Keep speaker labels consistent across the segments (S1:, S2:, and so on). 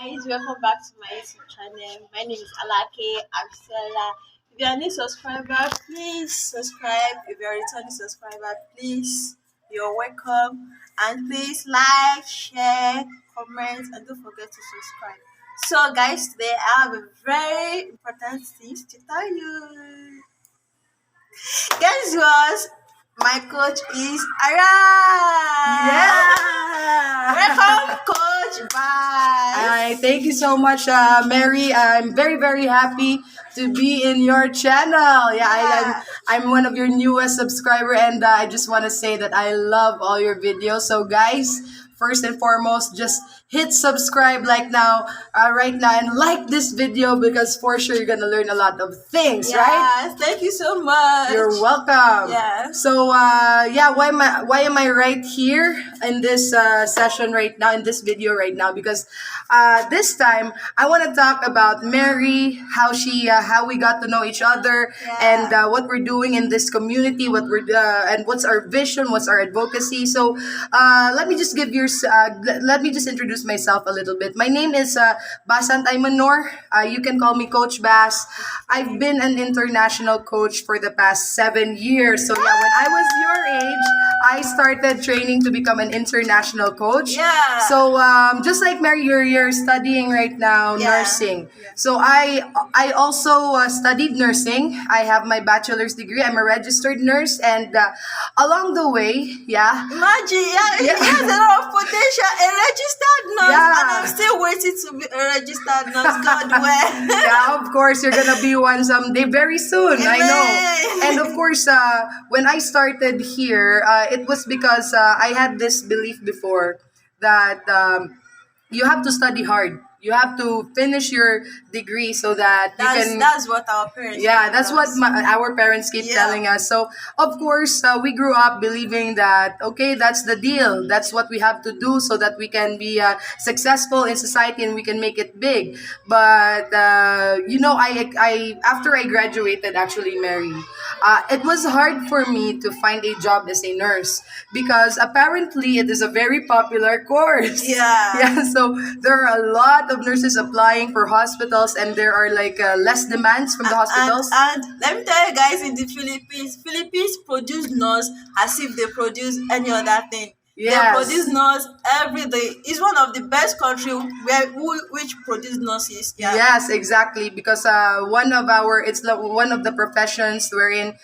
S1: Guys, welcome back to my YouTube channel. My name is Alake Arsela. If you're a new subscriber, please subscribe. If you're a returning subscriber, please, you're welcome. And please like, share, comment, and don't forget to subscribe. So, guys, today I have a very important thing to tell you. Guess what? My coach is Ara.
S2: Yeah.
S1: Welcome, Coach. Bye.
S2: Hi, thank you so much, Mary. I'm very, very happy to be in your channel.
S1: Yeah.
S2: I'm one of your newest subscriber, and I just want to say that I love all your videos. So, guys, first and foremost, just hit subscribe right now, and like this video because for sure you're gonna learn a lot of things, right?
S1: Yes, thank you so much.
S2: You're welcome.
S1: Yeah.
S2: So yeah, why am I right here in this session right now in this video right now? Because this time I want to talk about Mary, how we got to know each other,
S1: Yeah.
S2: and what we're doing in this community, and what's our vision, what's our advocacy. So let me just introduce myself a little bit. My name is Basan Taymanor. You can call me Coach Bass. I've been an international coach for the past 7 years. So yeah, when I was your age, I started training to become an international coach.
S1: Yeah.
S2: So just like Mary, you're studying right now
S1: Yeah.
S2: nursing. So I also studied nursing. I have my bachelor's degree. I'm a registered nurse, and along the way, yeah,
S1: Imagine, yeah,
S2: Yeah.
S1: he has a lot of potential. A registered nurse,
S2: Yeah.
S1: and I'm still waiting to be a registered nurse. God well.
S2: yeah, of course, you're gonna be one someday, very soon. I know.
S1: Amen.
S2: And of course, when I started here, it was because I had this belief before that you have to study hard. You have to finish your degree so that you can.
S1: That's what our parents.
S2: Yeah,
S1: told
S2: that's what
S1: us.
S2: our parents keep
S1: Yeah.
S2: telling us. So, of course, we grew up believing that, okay, that's the deal. That's what we have to do so that we can be successful in society and we can make it big. But, after I graduated, actually, Mary, it was hard for me to find a job as a nurse because apparently it is a very popular course.
S1: Yeah.
S2: Yeah, so there are a lot of nurses applying for hospitals, and there are like less demands from the hospitals.
S1: And let me tell you guys, in the Philippines produce nurse as if they produce any other thing. They
S2: Yes.
S1: produce nurse every day. It's one of the best country which produce nurses. Yeah.
S2: Yes, exactly. Because one of the professions wherein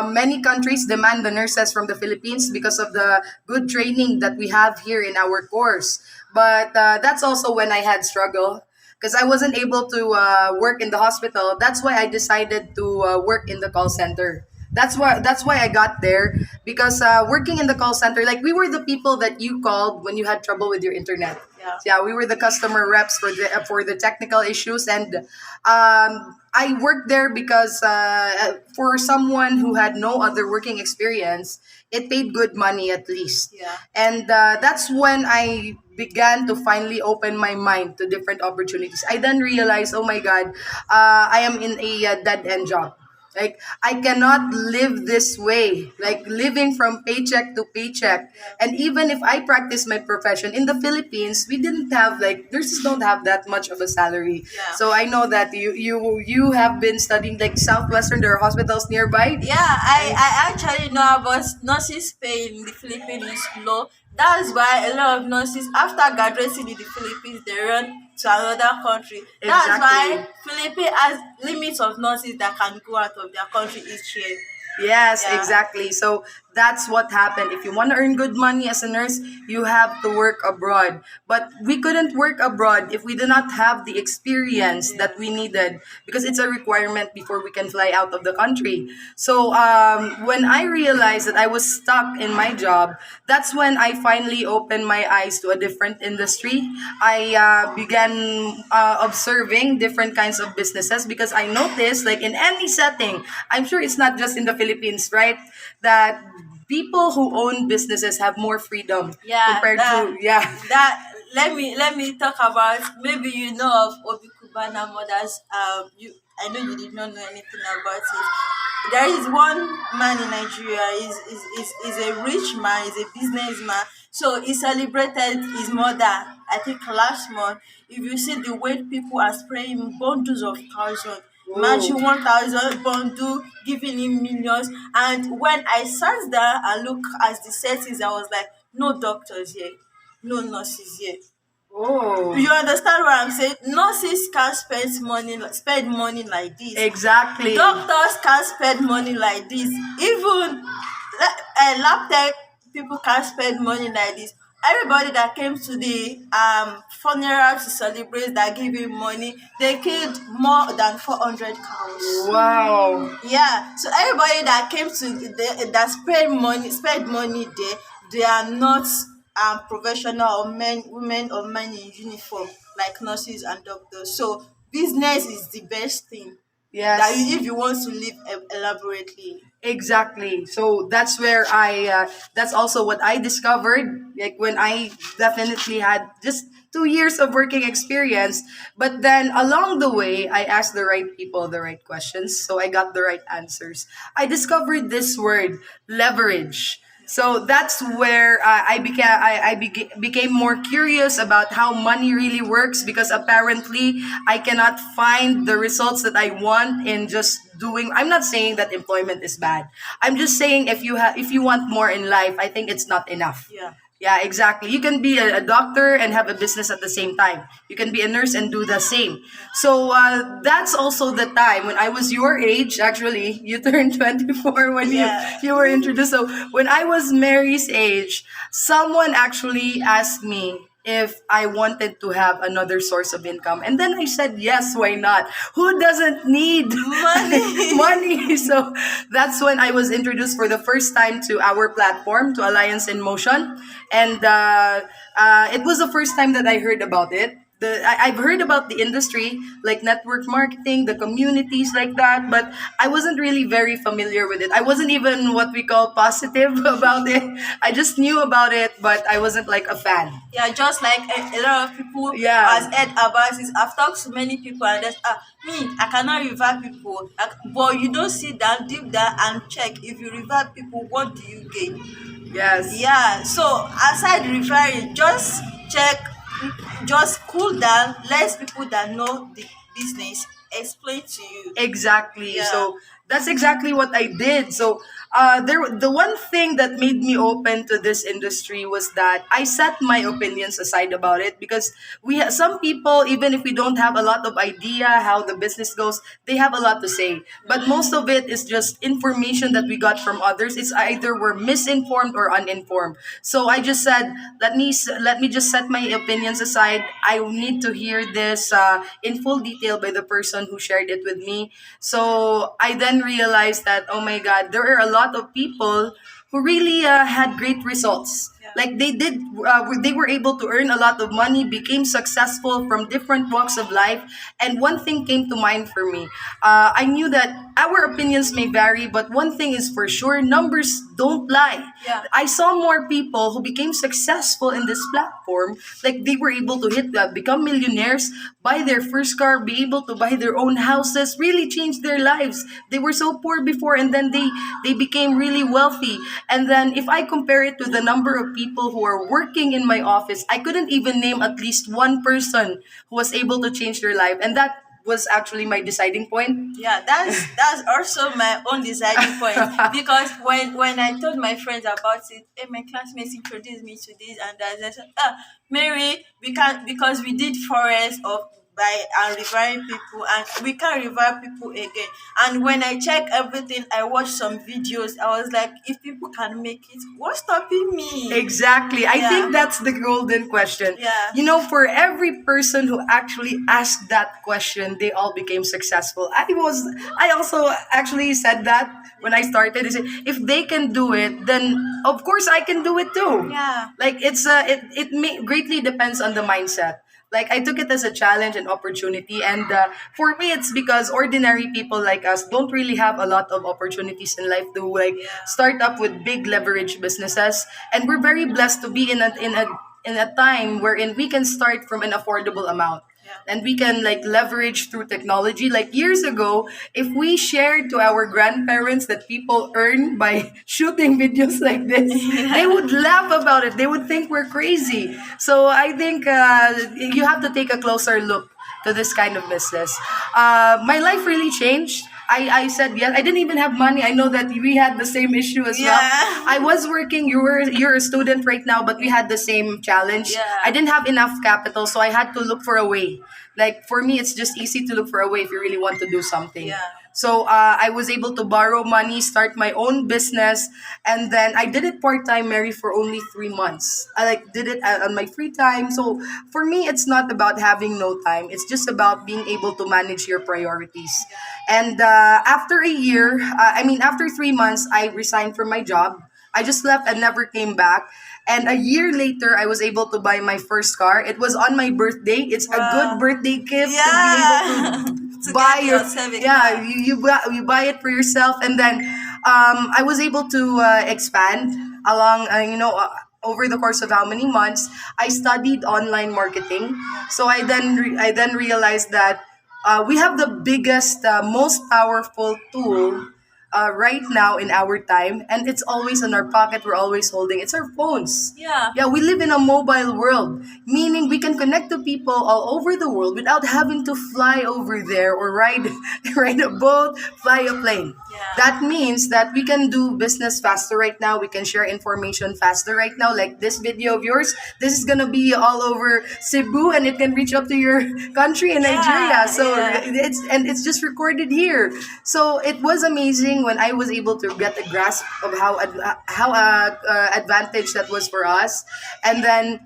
S2: many countries demand the nurses from the Philippines because of the good training that we have here in our course. But that's also when I had struggle because I wasn't able to work in the hospital. That's why I decided to work in the call center. That's why I got there because working in the call center, like we were the people that you called when you had trouble with your internet.
S1: Yeah.
S2: Yeah, we were the customer reps for the technical issues, and I worked there because for someone who had no other working experience, it paid good money at least.
S1: Yeah.
S2: And that's when I began to finally open my mind to different opportunities. I then realized, oh my God, I am in a dead end job. Like I cannot live this way, like living from paycheck to paycheck. And even if I practice my profession in the Philippines, we didn't have like nurses don't have that much of a salary.
S1: Yeah.
S2: So I know that you have been studying like Southwestern. There are hospitals nearby.
S1: Yeah, I actually know about nurses pay in the Philippines is low. That's why a lot of nurses after graduating in the Philippines they run to another country. That's why Philippines has limits of nurses that can go out of their country each year.
S2: Yes,
S1: Yeah.
S2: exactly. So that's what happened. If you want to earn good money as a nurse, you have to work abroad. But we couldn't work abroad if we did not have the experience that we needed because it's a requirement before we can fly out of the country. So when I realized that I was stuck in my job, that's when I finally opened my eyes to a different industry. I began observing different kinds of businesses because I noticed, like in any setting, I'm sure it's not just in the Philippines, right? That people who own businesses have more freedom
S1: Yeah,
S2: compared
S1: that,
S2: to yeah.
S1: that let me talk about, maybe you know of Obi Kubana Mothers. You I know you did not know anything about it. There is one man in Nigeria. Is a rich man. Is a businessman. So he celebrated his mother, I think last month. If you see the way people are spraying bundles of thousands,
S2: Whoa.
S1: imagine 1,000 bundle giving him millions. And when I sat down and look at the settings, I was like, no doctors here, no nurses here.
S2: Oh.
S1: You understand what I'm saying? Nurses can't spend money like this.
S2: Exactly.
S1: Doctors can't spend money like this. Even lab tech people can't spend money like this. Everybody that came to the funeral to celebrate that gave him money, they killed more than 400 cows.
S2: Wow.
S1: Yeah, so everybody that came to that spend money there, they are not professional or women or men in uniform like nurses and doctors. So business is the best thing that
S2: Yes.
S1: if you want to live elaborately.
S2: Exactly. So that's where that's also what I discovered. Like when I definitely had just 2 years of working experience, but then along the way, I asked the right people the right questions. So I got the right answers. I discovered this word, leverage. So that's where became more curious about how money really works, because apparently I cannot find the results that I want in just doing. I'm not saying that employment is bad. I'm just saying if you want more in life, I think it's not enough.
S1: Yeah.
S2: Yeah, exactly. You can be a doctor and have a business at the same time. You can be a nurse and do the same. So that's also the time when I was your age. Actually, you turned 24 when
S1: Yeah.
S2: you were introduced. So when I was Mary's age, someone actually asked me if I wanted to have another source of income. And then I said, yes, why not? Who doesn't need
S1: Money.
S2: money? So that's when I was introduced for the first time to our platform, to Alliance in Motion. And it was the first time that I heard about it. I've heard about the industry, like network marketing, the communities like that, but I wasn't really very familiar with it. I wasn't even what we call positive about it. I just knew about it, but I wasn't like a fan.
S1: Yeah, just like a lot of people
S2: Yeah.
S1: has heard about it. I've talked to many people and there's me, I cannot revive people. But you don't sit down deep down and check if you revive people, what do you gain?
S2: Yes.
S1: Yeah, so aside referring, just check, just cool down, let people that know the business explain to you.
S2: Exactly.
S1: Yeah.
S2: So that's exactly what I did. So the one thing that made me open to this industry was that I set my opinions aside about it, because some people, even if we don't have a lot of idea how the business goes, they have a lot to say. But most of it is just information that we got from others. It's either we're misinformed or uninformed. So I just said, let me just set my opinions aside. I need to hear this in full detail by the person who shared it with me. So I then realized that, oh my God, there are a lot of people who really had great results.
S1: Yeah.
S2: Like they were able to earn a lot of money, became successful from different walks of life. And one thing came to mind for me. I knew that our opinions may vary, but one thing is for sure, numbers don't lie.
S1: Yeah.
S2: I saw more people who became successful in this platform. Like they were able to become millionaires, buy their first car, be able to buy their own houses, really change their lives. They were so poor before, and then they became really wealthy. And then if I compare it to the number of people who are working in my office, I couldn't even name at least one person who was able to change their life. And that was actually my deciding point.
S1: Yeah, that's also my own deciding point, because when I told my friends about it, hey, my classmates introduced me to this and that. They said, Mary, we can't, because we did forest of by and reviving people, and we can't revive people again. And when I check everything, I watched some videos. I was like, if people can make it, what's stopping me?
S2: Exactly. I
S1: Yeah.
S2: think that's the golden question.
S1: Yeah.
S2: You know, for every person who actually asked that question, they all became successful. I also actually said that when I started. I said, if they can do it, then of course I can do it too.
S1: Yeah.
S2: Like greatly depends on the mindset. Like I took it as a challenge and opportunity, and for me, it's because ordinary people like us don't really have a lot of opportunities in life to like start up with big leverage businesses, and we're very blessed to be in a time wherein we can start from an affordable amount.
S1: Yeah.
S2: and we can like leverage through technology. Like years ago, if we shared to our grandparents that people earn by shooting videos like this, they
S1: Yeah.
S2: would laugh about it. They would think we're crazy. So I think you have to take a closer look to this kind of business. My life really changed. I said yes. I didn't even have money. I know that we had the same issue as well.
S1: Yeah.
S2: I was working. You're a student right now, but we had the same challenge. I
S1: Yeah.
S2: didn't have enough capital, so I had to look for a way. Like for me, it's just easy to look for a way if you really want to do something.
S1: Yeah.
S2: So I was able to borrow money, start my own business, and then I did it part time, Mary, for only 3 months. I like did it on my free time. So for me, it's not about having no time. It's just about being able to manage your priorities. And after a year, after 3 months, I resigned from my job. I just left and never came back. And a year later, I was able to buy my first car. It was on my birthday. It's a good
S1: Wow.
S2: birthday gift to be able
S1: Yeah.
S2: to
S1: To
S2: buy
S1: get
S2: your
S1: yourself a
S2: yeah
S1: car.
S2: you buy it for yourself. And then I was able to expand along over the course of how many months I studied online marketing. So I then realized that we have the biggest most powerful tool right now in our time, and it's always in our pocket. We're always holding it's our phones.
S1: Yeah.
S2: Yeah, we live in a mobile world, meaning we can connect to people all over the world without having to fly over there or ride ride a boat, fly a plane.
S1: Yeah.
S2: That means that we can do business faster right now. We can share information faster right now. Like this video of yours, this is gonna be all over Cebu, and it can reach up to your country in Nigeria.
S1: Yeah.
S2: So
S1: Yeah.
S2: it's just recorded here. So it was amazing when I was able to get a grasp of how advantage that was for us. And then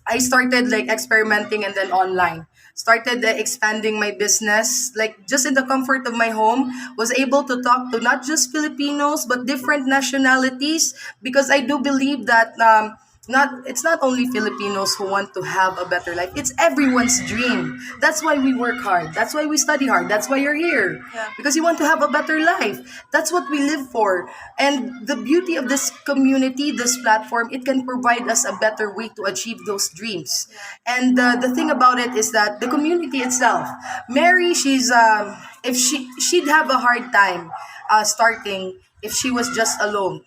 S2: I started like experimenting, and then online started expanding my business, like just in the comfort of my home. Was able to talk to not just Filipinos but different nationalities, because I do believe that not it's not only Filipinos who want to have a better life. It's everyone's dream. That's why we work hard. That's why we study hard. That's why you're here.
S1: Yeah.
S2: Because you want to have a better life. That's what we live for. And the beauty of this community, this platform, it can provide us a better way to achieve those dreams. And the thing about it is that the community itself, Mary, if she'd have a hard time starting if she was just alone.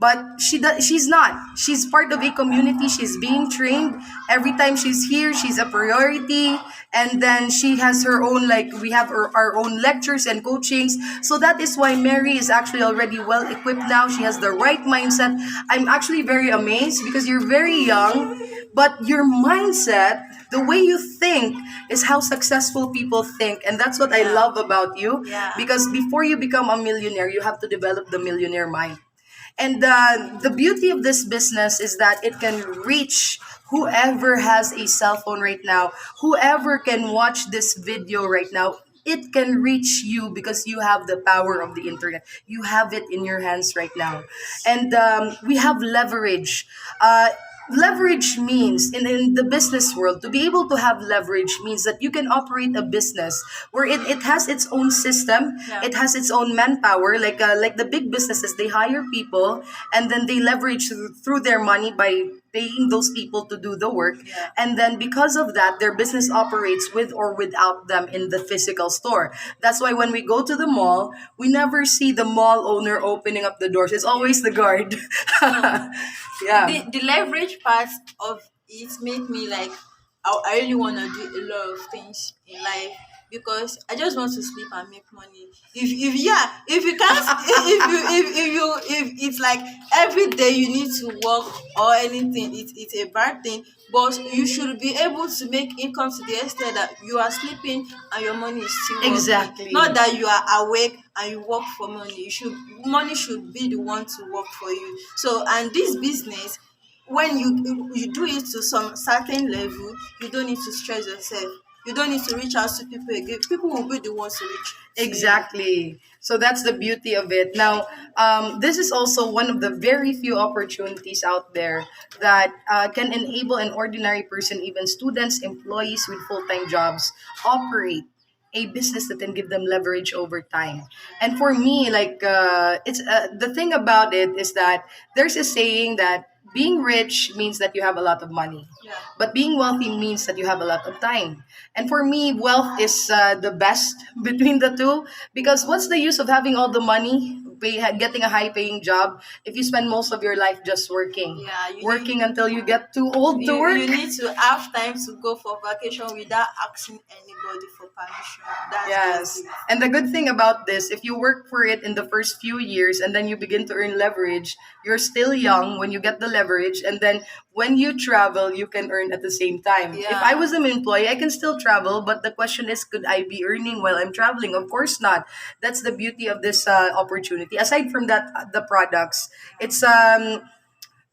S2: But she's not. She's part of a community. She's being trained. Every time she's here, she's a priority. And then she has her own, like, we have our own lectures and coachings. So that is why Mary is actually already well equipped now. She has the right mindset. I'm actually very amazed because you're very young, but your mindset, the way you think, is how successful people think. And that's what I
S1: Yeah.
S2: love about you.
S1: Yeah.
S2: Because before you become a millionaire, you have to develop the millionaire mind. And the beauty of this business is that it can reach whoever has a cell phone right now, whoever can watch this video right now. It can reach you because you have the power of the internet. You have it in your hands right now. And we have leverage. Leverage means in the business world, to be able to have leverage means that you can operate a business where it has its own system,
S1: Yeah.
S2: it has its own manpower. Like the big businesses, they hire people, and then they leverage through their money by paying those people to do the work.
S1: Yeah.
S2: And then because of that, their business operates with or without them in the physical store. That's why when we go to the mall, we never see the mall owner opening up the doors. It's always the guard. Yeah.
S1: The leverage part of it made me like I really want to do a lot of things in life because I just want to sleep and make money. If yeah, if you can't, if it's like every day you need to work or anything, it's a bad thing. But you should be able to make income to the extent that you are sleeping and your money is still working.
S2: Exactly.
S1: Not that you are awake and you work for money. Money should be the one to work for you. So and this business, when you do it to some certain level, you don't need to stress yourself. You don't need to reach out to people again. People will be the ones to reach to you.
S2: Exactly. So that's the beauty of it. Now, this is also one of the very few opportunities out there that can enable an ordinary person, even students, employees with full time jobs, operate a business that can give them leverage over time. And for me, like it's the thing about it is that there's a saying that being rich means that you have a lot of money.
S1: Yeah.
S2: But being wealthy means that you have a lot of time. And for me, wealth is the best between the two, because what's the use of having all the money, getting a high paying job, if you spend most of your life just working?
S1: Yeah,
S2: Working until you get too old to
S1: you
S2: work?
S1: need to have time to go for vacation without asking anybody for permission. That's just
S2: Yes.
S1: it.
S2: And the good thing about this, if you work for it in the first few years and then you begin to earn leverage, you're still young when you get the leverage. And then when you travel, you can earn at the same time. If I
S1: Yeah.
S2: was an employee, I can still travel. But the question is, could I be earning while I'm traveling? Of course not. That's the beauty of this opportunity. Aside from that, the products, it's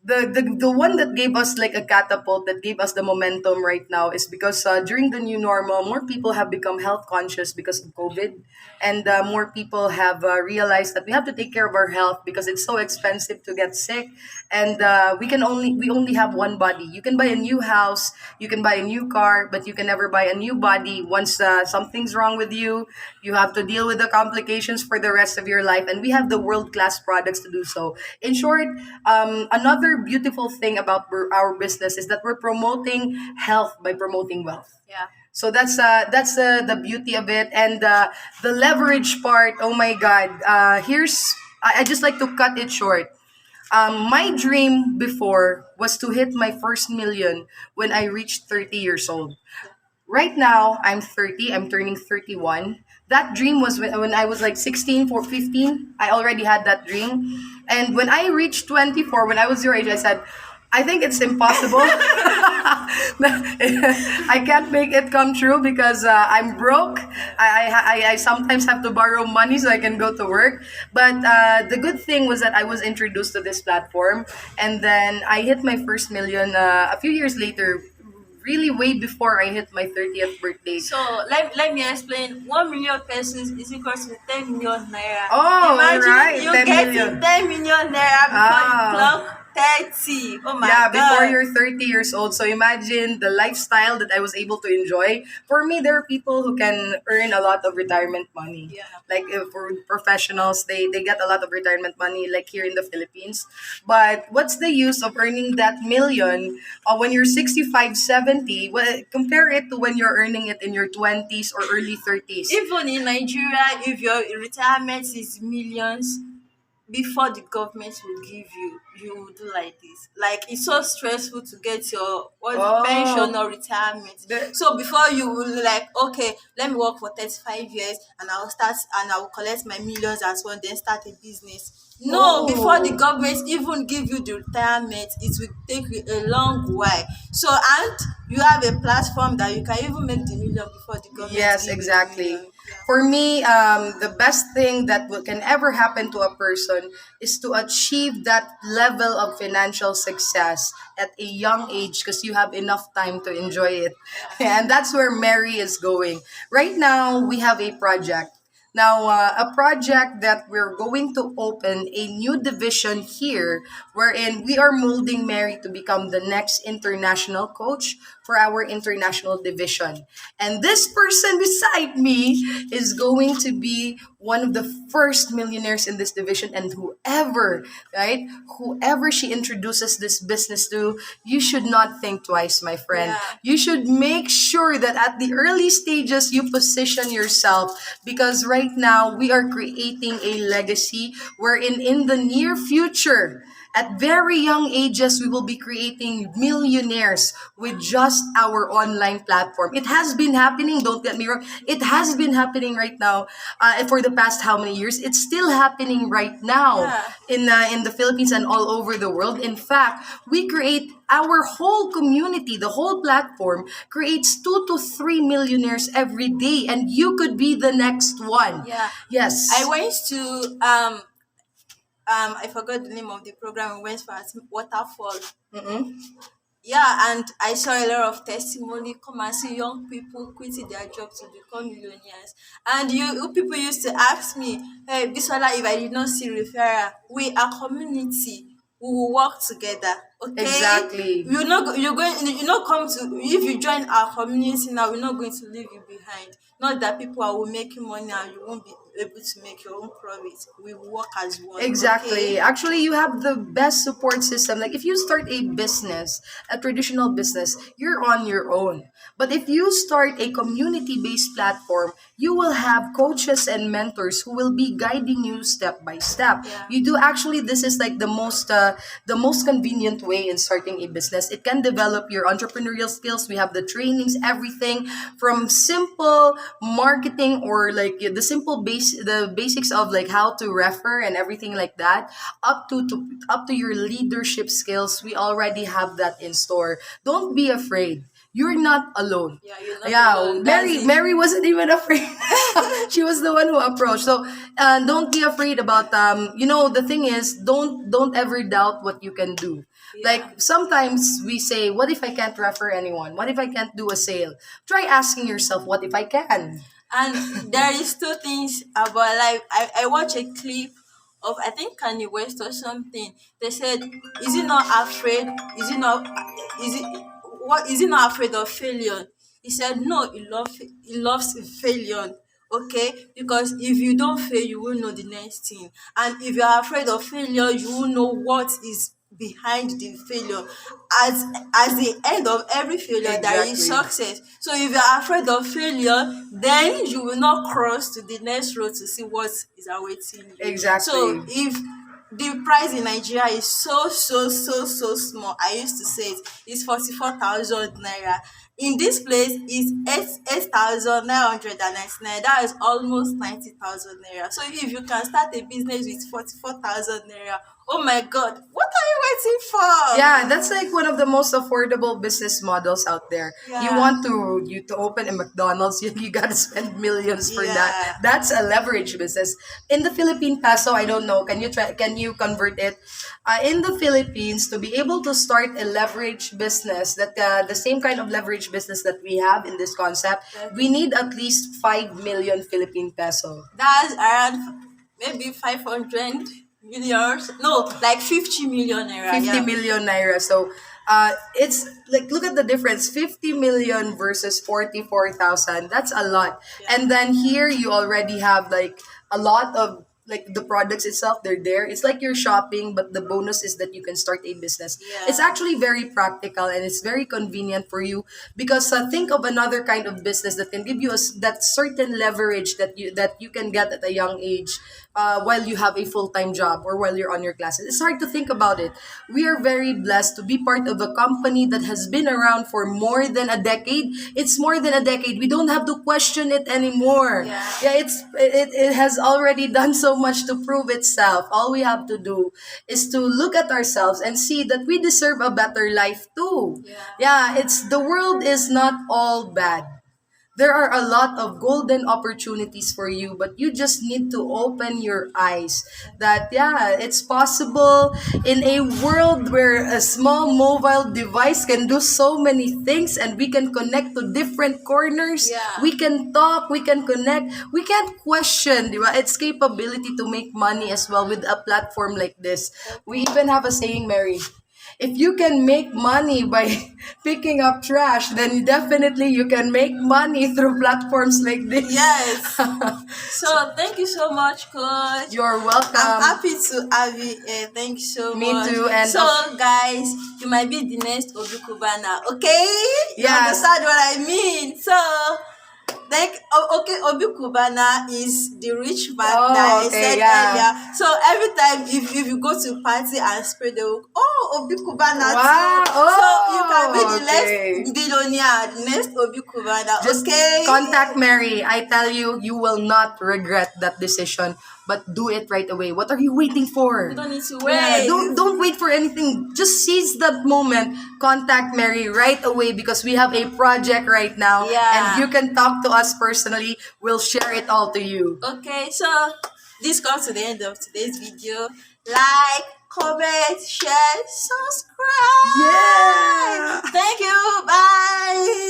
S2: the one that gave us like a catapult, that gave us the momentum right now, is because during the new normal, more people have become health conscious because of COVID, and more people have realized that we have to take care of our health because it's so expensive to get sick, and we only have one body. You can buy a new house, you can buy a new car, but you can never buy a new body. Once something's wrong with you, you have to deal with the complications for the rest of your life, and we have the world class products to do so. In short, another beautiful thing about our business is that we're promoting health by promoting wealth.
S1: Yeah.
S2: So that's the beauty of it, and the leverage part. Oh my God! I just like to cut it short. My dream before was to hit my first million when I reached 30 years old. Right now, I'm 30, I'm turning 31. That dream was when I was like 16, 15. I already had that dream. And when I reached 24, when I was your age, I said, I think it's impossible. I can't make it come true because I'm broke. I sometimes have to borrow money so I can go to work. But the good thing was that I was introduced to this platform. And then I hit my first million a few years later, really way before I hit my 30th birthday.
S1: So let me explain. 1 million pesos is equal to 10 million naira.
S2: Oh,
S1: Imagine
S2: right,
S1: you
S2: 10
S1: getting
S2: million.
S1: 10 million naira before you
S2: Ah.
S1: clock 30. Oh my
S2: Yeah, before
S1: god.
S2: you're 30 years old. So imagine the lifestyle that I was able to enjoy. For me, there are people who can earn a lot of retirement money.
S1: Yeah.
S2: Like if for professionals, they get a lot of retirement money, like here in the Philippines. But what's the use of earning that million when you're 65, 70? Well, compare it to when you're earning it in your 20s or early 30s.
S1: Even in Nigeria, if your retirement is millions, before the government will give you, you will do like this. Like it's so stressful to get your what pension
S2: Oh,
S1: or retirement.
S2: the,
S1: So before you will like, okay, let me work for 35 years and I'll start and I will collect my millions as well, then start a business. No, before the
S2: oh.
S1: government even give you the retirement, it will take you a long while. So and you have a platform that you can even make the million before the government
S2: Yes,
S1: give you the
S2: exactly.
S1: million. Yeah.
S2: For me, the best thing that can ever happen to a person is to achieve that level of financial success at a young age because you have enough time to enjoy it. And that's where Mary is going. Right now, we have a project. Now, a project that we're going to open a new division here, wherein we are molding Mary to become the next international coach for our international division. And this person beside me is going to be one of the first millionaires in this division. And whoever, right, whoever she introduces this business to, you should not think twice, my friend.
S1: Yeah.
S2: You should make sure that at the early stages you position yourself, because right now we are creating a legacy wherein in the near future, at very young ages, we will be creating millionaires with just our online platform. It has been happening, don't get me wrong. It has been happening right now for the past how many years? It's still happening right now
S1: Yeah.
S2: in the Philippines and all over the world. In fact, we create our whole community, the whole platform creates 2 to 3 millionaires every day, and you could be the next one.
S1: Yeah.
S2: Yes.
S1: I went to I forgot the name of the program. We went for a waterfall.
S2: Mm-mm.
S1: Yeah, and I saw a lot of testimony. Come and see young people quitting their job to become millionaires. And you people used to ask me, hey, Bisola, if I did not see referral, we are community. We will work together. Okay,
S2: Exactly.
S1: you're not come to, if you join our community now, we're not going to leave you behind. Not that people are will making money and you won't be able to make your own profit. We work as one.
S2: Exactly.
S1: Okay.
S2: Actually, you have the best support system. Like if you start a business, a traditional business, you're on your own. But if you start a community-based platform, you will have coaches and mentors who will be guiding you step by step.
S1: Yeah.
S2: You do actually, this is like the most convenient way in starting a business. It can develop your entrepreneurial skills. We have the trainings, everything from simple marketing or like the simple the basics of like how to refer and everything like that, up to your leadership skills. We already have that in store. Don't be afraid. You're not alone.
S1: Yeah, you're not
S2: Yeah,
S1: alone. That's
S2: Mary
S1: it.
S2: wasn't even afraid. She was the one who approached. So don't be afraid about the thing is, don't ever doubt what you can do. Like
S1: Yeah.
S2: sometimes we say, what if I can't refer anyone? What if I can't do a sale? Try asking yourself, what if I can?
S1: And there is two things about life. I watch a clip of, I think, Kanye West or something. They said, "Is he not afraid? Is he not? Is he what? Is he not afraid of failure?" He said, "No, he loves failure." Okay, because if you don't fail, you will know the next thing, and if you are afraid of failure, you will know what is behind the failure. As the end of every failure there is
S2: Exactly.
S1: success. So if you are afraid of failure, then you will not cross to the next road to see what is awaiting you. So
S2: Exactly.
S1: if the price in Nigeria is so small, I used to say it's 44,000 naira. In this place is 8,999. That is almost 90,000 naira. So if you can start a business with 44,000 naira, oh my God, what are you waiting for?
S2: Yeah, that's like one of the most affordable business models out there. You
S1: Yeah,
S2: want to open a McDonald's, you gotta spend millions for that.
S1: yeah.
S2: That's a leverage business. In the Philippine peso, I don't know. Can you convert it? In the Philippines, to be able to start a leverage business, that the same kind of leverage business that we have in this concept, we
S1: Okay.
S2: need at least 5 million Philippine peso.
S1: That's around maybe 500 million. No, like 50 million naira.
S2: 50
S1: Yeah.
S2: million naira. So it's like, look at the difference, 50 million versus 44,000. That's a lot.
S1: Yeah.
S2: And then here you already have like a lot of like the products itself, they're there. It's like you're shopping, but the bonus is that you can start a business. It's
S1: Yeah.
S2: actually very practical and it's very convenient for you because think of another kind of business that can give you that certain leverage that you can get at a young age, while you have a full-time job or while you're on your classes. It's hard to think about it. We are very blessed to be part of a company that has been around for more than a decade. It's more than a decade. We don't have to question it anymore.
S1: Yeah.
S2: Yeah, it has already done so much to prove itself. All we have to do is to look at ourselves and see that we deserve a better life too.
S1: Yeah.
S2: Yeah, it's the world is not all bad. There are a lot of golden opportunities for you, but you just need to open your eyes that, yeah, it's possible in a world where a small mobile device can do so many things and we can connect to different corners.
S1: Yeah.
S2: We can talk, we can connect, we can't question, di ba, its capability to make money as well with a platform like this. We even have a saying, Mary. If you can make money by picking up trash, then definitely you can make money through platforms like this.
S1: Yes. So thank you so much, Coach.
S2: You're
S1: I'm
S2: welcome.
S1: happy to have you here. Thank you so
S2: Me
S1: much.
S2: too. And
S1: So, guys, you might be the next Obikubana, okay? You
S2: yes,
S1: understand what I mean? So, like, okay, Obi Kubana is the rich man that
S2: oh,
S1: I
S2: okay,
S1: said
S2: yeah.
S1: earlier. So every time if you go to party and spray, they will, oh, Obi Kubana
S2: Wow.
S1: too. So you can be
S2: Oh,
S1: the
S2: okay.
S1: next billionaire, the next Obi Kubana,
S2: Just
S1: okay?
S2: contact Mary. I tell you, you will not regret that decision. But do it right away. What are you waiting for?
S1: You don't need to
S2: Yeah,
S1: wait.
S2: don't wait for anything. Just seize that moment. Contact Mary right away because we have a project right now, and
S1: Yeah.
S2: you can talk to us personally. We'll share it all to you.
S1: Okay, so this comes to the end of today's video. Like, comment, share, subscribe.